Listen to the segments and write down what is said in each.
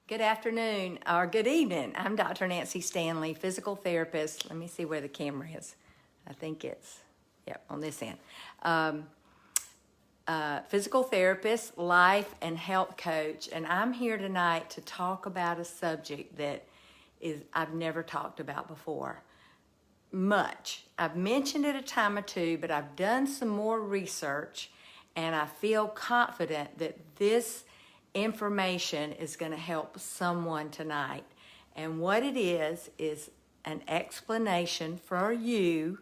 Good afternoon, or good evening. I'm Dr. Nancy Stanley, physical therapist. Let me see where the camera is. I think it's, yep, on this end. Physical therapist, life and health coach, and I'm here tonight to talk about a subject that I've never talked about before. Much. I've mentioned it a time or two, but I've done some more research, and I feel confident that this information is going to help someone tonight. And what it is an explanation for you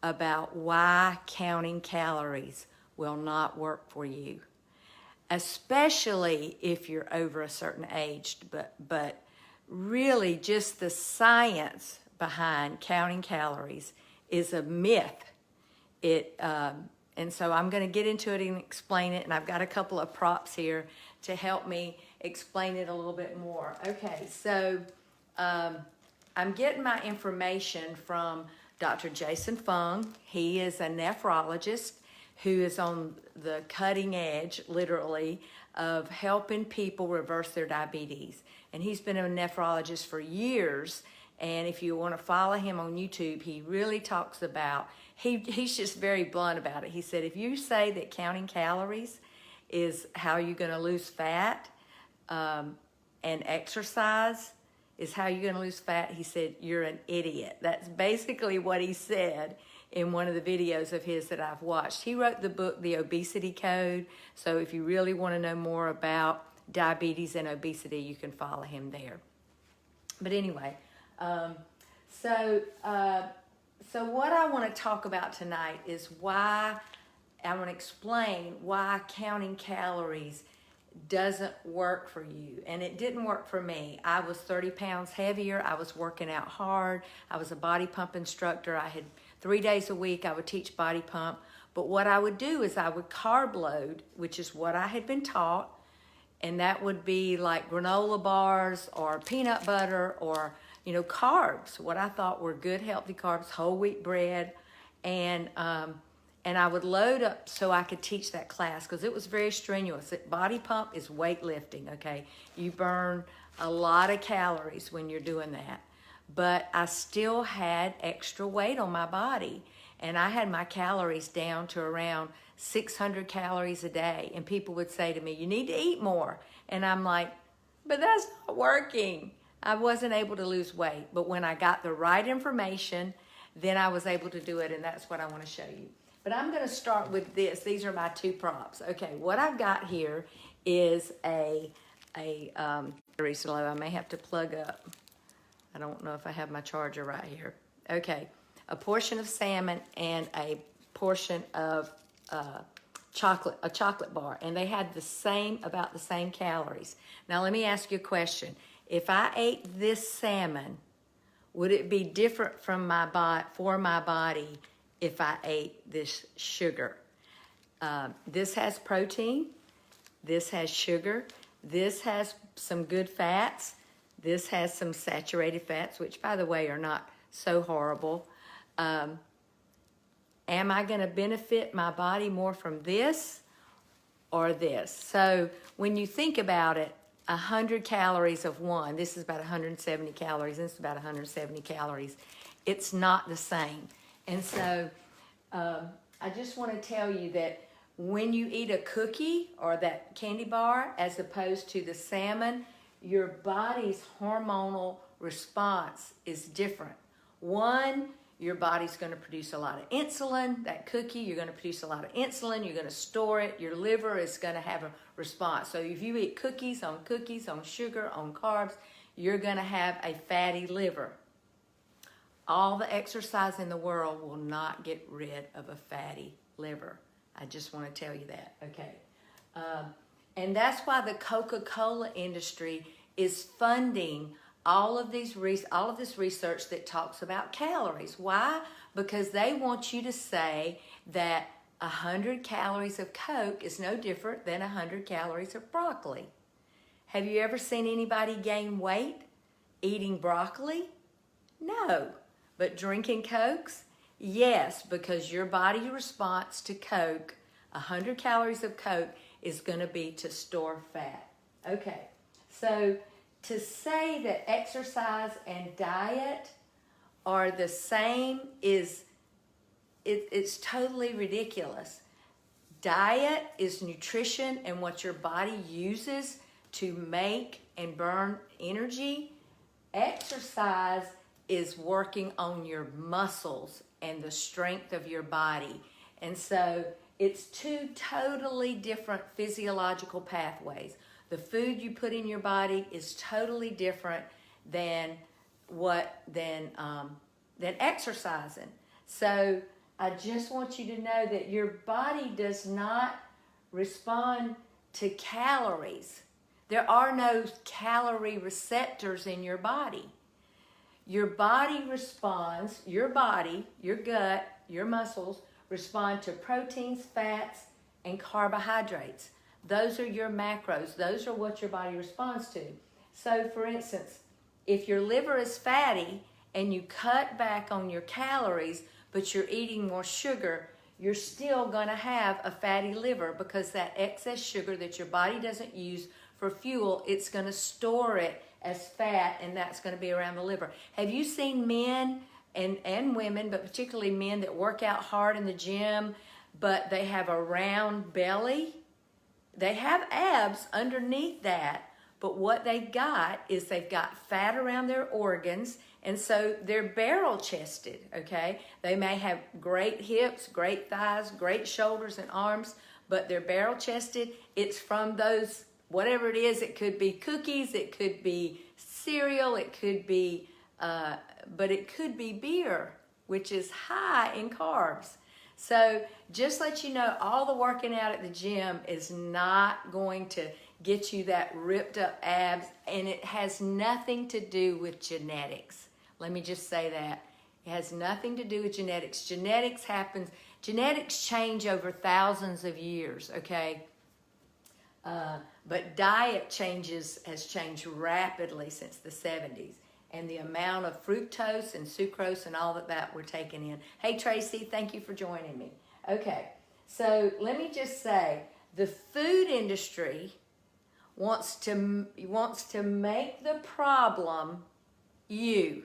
about why counting calories will not work for you, especially if you're over a certain age. But really, just the science behind counting calories is a myth. And so I'm going to get into it and explain it, and I've got a couple of props here to help me explain it a little bit more. Okay, so I'm getting my information from Dr. Jason Fung. He is a nephrologist who is on the cutting edge, literally, of helping people reverse their diabetes. And he's been a nephrologist for years, and if you want to follow him on YouTube, he really talks about, he's just very blunt about it. He said, if you say that counting calories is how you're going to lose fat, and exercise is how you're going to lose fat, he said, you're an idiot. That's basically what he said in one of the videos of his that I've watched. He wrote the book, The Obesity Code, so if you really want to know more about diabetes and obesity, you can follow him there. But anyway, so what I want to talk about tonight is why, I want to explain why counting calories doesn't work for you. And it didn't work for me. I was 30 pounds heavier. I was working out hard. I was a body pump instructor. I had 3 days a week I would teach body pump. But what I would do is I would carb load, which is what I had been taught. And that would be like granola bars or peanut butter or, you know, carbs, what I thought were good, healthy carbs, whole wheat bread. And I would load up so I could teach that class because it was very strenuous. Body pump is weightlifting, okay? You burn a lot of calories when you're doing that. But I still had extra weight on my body. And I had my calories down to around 600 calories a day. And people would say to me, you need to eat more. And I'm like, but that's not working. I wasn't able to lose weight. But when I got the right information, then I was able to do it. And that's what I want to show you. But I'm going to start with this. These are my two props. Okay, what I've got here is very slow. I may have to plug up. I don't know if I have my charger right here. Okay, a portion of salmon and a portion of a chocolate bar, and they had about the same calories. Now let me ask you a question. If I ate this salmon, would it be different from for my body if I ate this sugar? This has protein, this has sugar, this has some good fats, this has some saturated fats, which by the way are not so horrible. Am I going to benefit my body more from this or this? So when you think about it, 100 calories of one, this is about 170 calories, this is about 170 calories. It's not the same. And so I just want to tell you that when you eat a cookie or that candy bar as opposed to the salmon, your body's hormonal response is different. One, your body's going to produce a lot of insulin. That cookie, you're going to produce a lot of insulin. You're going to store it. Your liver is going to have a response. So if you eat cookies, on sugar, on carbs, you're going to have a fatty liver. All the exercise in the world will not get rid of a fatty liver. I just want to tell you that, okay? And that's why the Coca-Cola industry is funding all of this research that talks about calories. Why? Because they want you to say that 100 calories of Coke is no different than 100 calories of broccoli. Have you ever seen anybody gain weight eating broccoli? No. But drinking Cokes? Yes, because your body response to Coke, 100 calories of Coke, is going to be to store fat. Okay, so to say that exercise and diet are the same it's totally ridiculous. Diet is nutrition and what your body uses to make and burn energy. Exercise is working on your muscles and the strength of your body. And so it's two totally different physiological pathways. The food you put in your body is totally different than exercising. So I just want you to know that your body does not respond to calories. There are no calorie receptors in your body. Your body responds, your gut, your muscles respond to proteins, fats, and carbohydrates. Those are your macros. Those are what your body responds to. So for instance, if your liver is fatty and you cut back on your calories, but you're eating more sugar, you're still going to have a fatty liver because that excess sugar that your body doesn't use for fuel, it's going to store it as fat, and that's going to be around the liver. Have you seen men and women, but particularly men that work out hard in the gym, but they have a round belly? They have abs underneath that, but what they've got is they've got fat around their organs, and so they're barrel-chested, okay? They may have great hips, great thighs, great shoulders and arms, but they're barrel-chested. It's from those, whatever it is, it could be cookies, it could be cereal, it could be, but it could be beer, which is high in carbs. So just let you know, all the working out at the gym is not going to get you that ripped up abs, and it has nothing to do with genetics. Let me just say that. It has nothing to do with genetics. Genetics change over thousands of years, okay? But diet has changed rapidly since the 70s. And the amount of fructose and sucrose and all that we're taking in. Hey, Tracy, thank you for joining me. Okay, so let me just say, the food industry wants to make the problem you.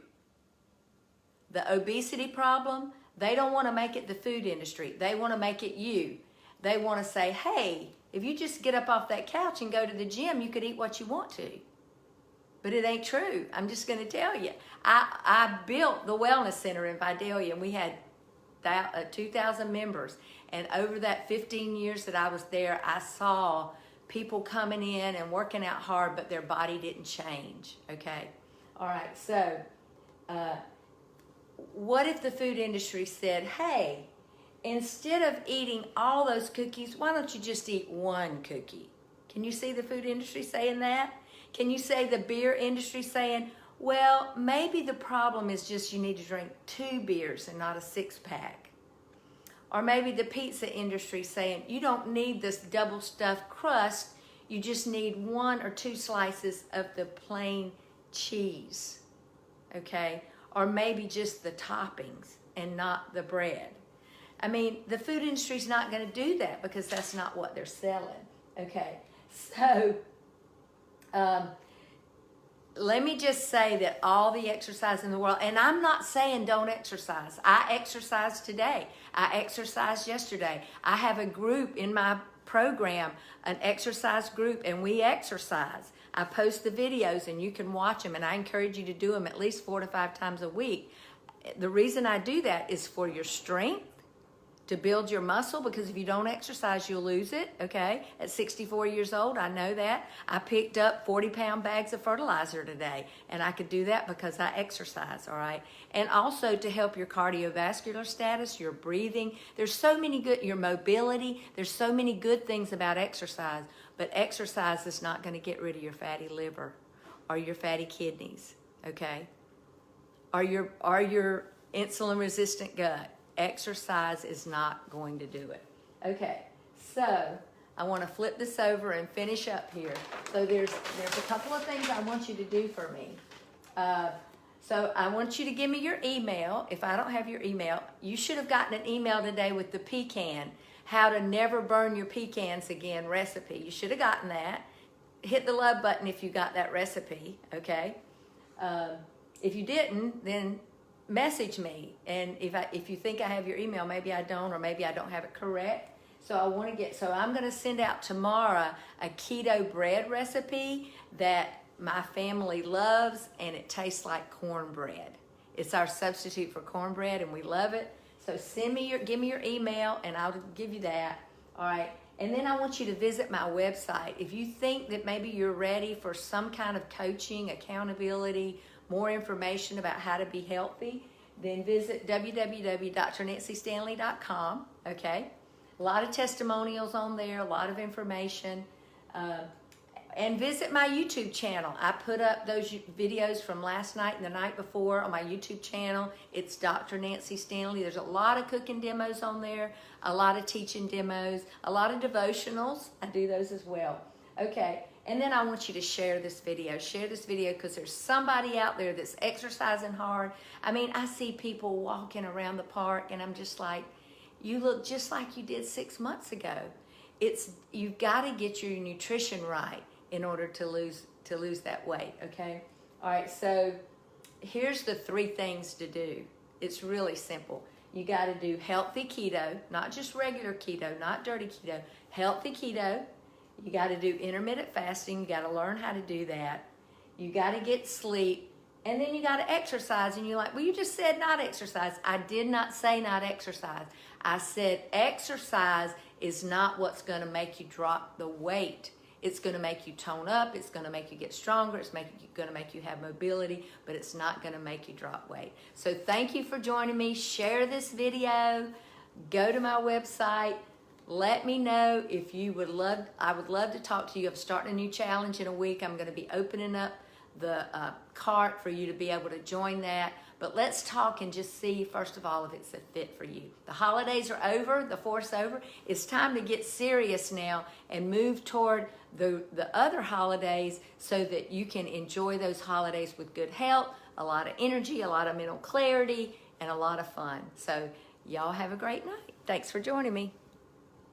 The obesity problem, they don't want to make it the food industry. They want to make it you. They want to say, hey, if you just get up off that couch and go to the gym, you could eat what you want to. But it ain't true. I'm just going to tell you. I built the Wellness Center in Vidalia, and we had 2,000 members. And over that 15 years that I was there, I saw people coming in and working out hard, but their body didn't change, okay? All right, so what if the food industry said, hey, instead of eating all those cookies, why don't you just eat one cookie? Can you see the food industry saying that? Can you say the beer industry saying, well, maybe the problem is just you need to drink 2 beers and not a 6-pack? Or maybe the pizza industry saying, you don't need this double stuffed crust, you just need 1 or 2 slices of the plain cheese, okay? Or maybe just the toppings and not the bread. I mean, the food industry's not going to do that because that's not what they're selling, okay? So, let me just say that all the exercise in the world, and I'm not saying don't exercise. I exercised today. I exercised yesterday. I have a group in my program, an exercise group, and we exercise. I post the videos and you can watch them, and I encourage you to do them at least 4 to 5 times a week. The reason I do that is for your strength, to build your muscle, because if you don't exercise, you'll lose it, okay? At 64 years old, I know that. I picked up 40-pound bags of fertilizer today, and I could do that because I exercise, all right? And also to help your cardiovascular status, your breathing. There's so many good, your mobility, there's so many good things about exercise, but exercise is not going to get rid of your fatty liver or your fatty kidneys, okay? Or your insulin-resistant gut. Exercise is not going to do it. Okay, so I want to flip this over and finish up here. So there's a couple of things I want you to do for me. So I want you to give me your email. If I don't have your email, you should have gotten an email today with the pecan, how to never burn your pecans again recipe. You should have gotten that. hit the love button if you got that recipe, okay? If you didn't, then message me. And if you think I have your email, maybe I don't, or maybe I don't have it correct. So I'm going to send out tomorrow a keto bread recipe that my family loves, and it tastes like cornbread. It's our substitute for cornbread, and we love it. So give me your email, and I'll give you that. All right. And then I want you to visit my website. If you think that maybe you're ready for some kind of coaching, accountability, more information about how to be healthy, then visit www.drnancystanley.com. Okay. A lot of testimonials on there, a lot of information. And visit my YouTube channel. I put up those videos from last night and the night before on my YouTube channel. It's Dr. Nancy Stanley. There's a lot of cooking demos on there, a lot of teaching demos, a lot of devotionals. I do those as well. Okay, and then I want you to share this video. Share this video because there's somebody out there that's exercising hard. I mean, I see people walking around the park, and I'm just like, you look just like you did 6 months ago. You've got to get your nutrition right in order to lose that weight, okay? All right, so here's the 3 things to do. It's really simple. You got to do healthy keto, not just regular keto, not dirty keto, healthy keto. You got to do intermittent fasting. You got to learn how to do that. You got to get sleep, and then you got to exercise. And you're like, well, you just said not exercise. I did not say not exercise. I said exercise is not what's going to make you drop the weight. It's going to make you tone up. It's going to make you get stronger. It's going to make you have mobility, but it's not going to make you drop weight. So thank you for joining me. Share this video. Go to my website. Let me know if you would love. I would love to talk to you. I'm starting a new challenge in a week. I'm going to be opening up the cart for you to be able to join that. But let's talk and just see, first of all, if it's a fit for you. The holidays are over. The 4th's over. It's time to get serious now and move toward the other holidays so that you can enjoy those holidays with good health, a lot of energy, a lot of mental clarity, and a lot of fun. So y'all have a great night. Thanks for joining me.